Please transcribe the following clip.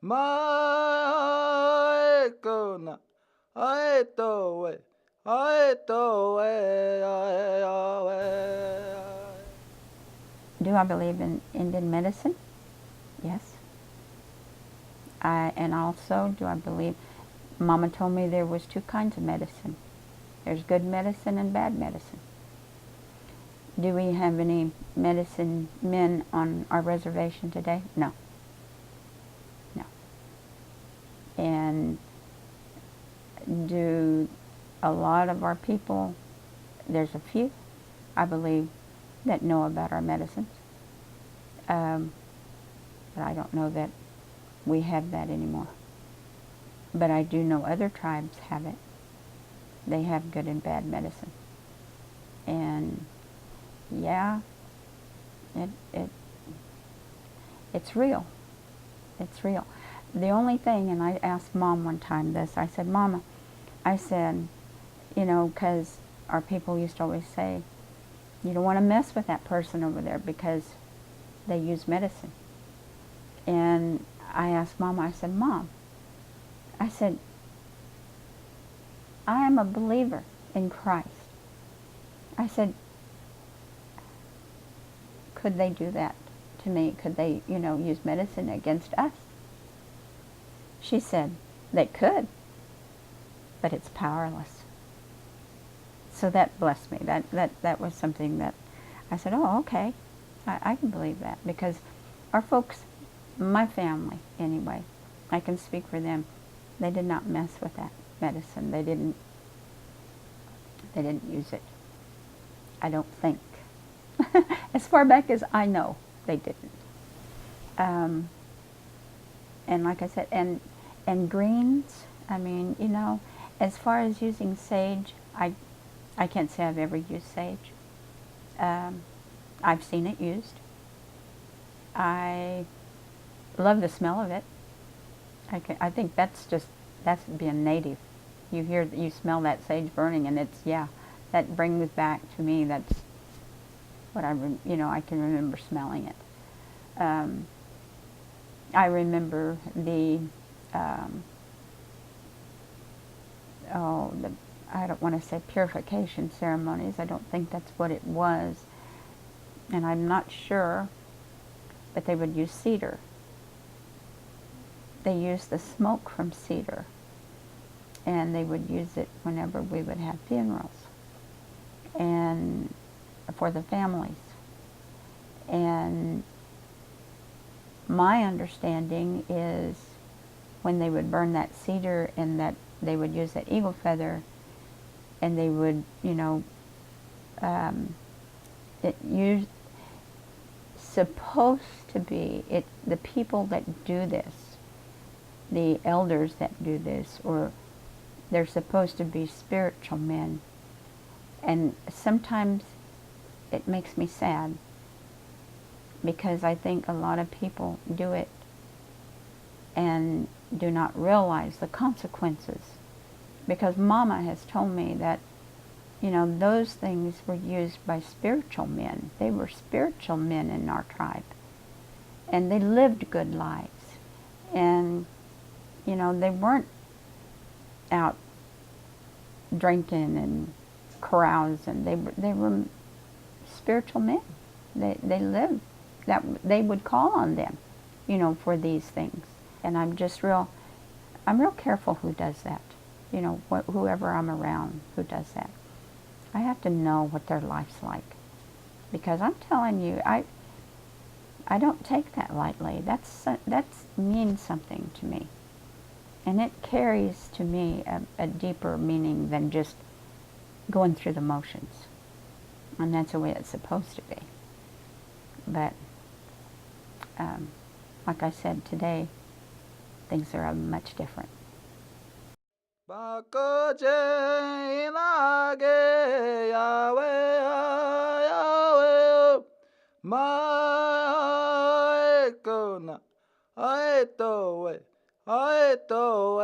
Maikona, aetoe, aetoe, ae. Do I believe in Indian medicine? Yes. And also, do I believe, Mama told me there was two kinds of medicine. There's good medicine and bad medicine. Do we have any medicine men on our reservation today? No. No. And do a lot of our people, there's a few, I believe, that know about our medicines. But I don't know that we have that anymore. But I do know other tribes have it. They have good and bad medicine. And yeah, it's real. It's real. The only thing, and I asked Mom one time this, I said, Mama, I said, you know, because our people used to always say, you don't want to mess with that person over there because they use medicine. And I asked Mama, I said, Mom, I said, I am a believer in Christ. I said, could they do that to me? Could they, you know, use medicine against us? She said, they could, but it's powerless. So that blessed me. That was something that I said, oh, okay, I can believe that. Because our folks, my family anyway, I can speak for them, they did not mess with that medicine. They didn't use it. I don't think. As far back as I know, they didn't. And like I said, and greens, I mean, you know, as far as using sage, I can't say I've ever used sage. I've seen it used. I love the smell of it. I think that's being native. You smell that sage burning, and it's, yeah, that brings back to me, that's what you know, I can remember smelling it. I remember I don't want to say purification ceremonies. I don't think that's what it was. And I'm not sure, but they would use cedar. They used the smoke from cedar, and they would use it whenever we would have funerals and for the families. And my understanding is when they would burn that cedar, and that they would use that eagle feather, and they would, you know, you're supposed to be, the people that do this, the elders that do this, or they're supposed to be spiritual men. And sometimes it makes me sad, because I think a lot of people do it and do not realize the consequences. Because Mama has told me that, you know, those things were used by spiritual men. They were spiritual men in our tribe. And they lived good lives. And, you know, they weren't out drinking and carousing. They were spiritual men. They lived. They would call on them, you know, for these things. And I'm real careful who does that. You know, whoever I'm around who does that. I have to know what their life's like. Because I'm telling you, I don't take that lightly. That means something to me. And it carries to me a deeper meaning than just going through the motions. And that's the way it's supposed to be. But, like I said today, things are much different. Bakoje inage Yahweh, Yahweh, Maikona, Aetoe, Aetoe,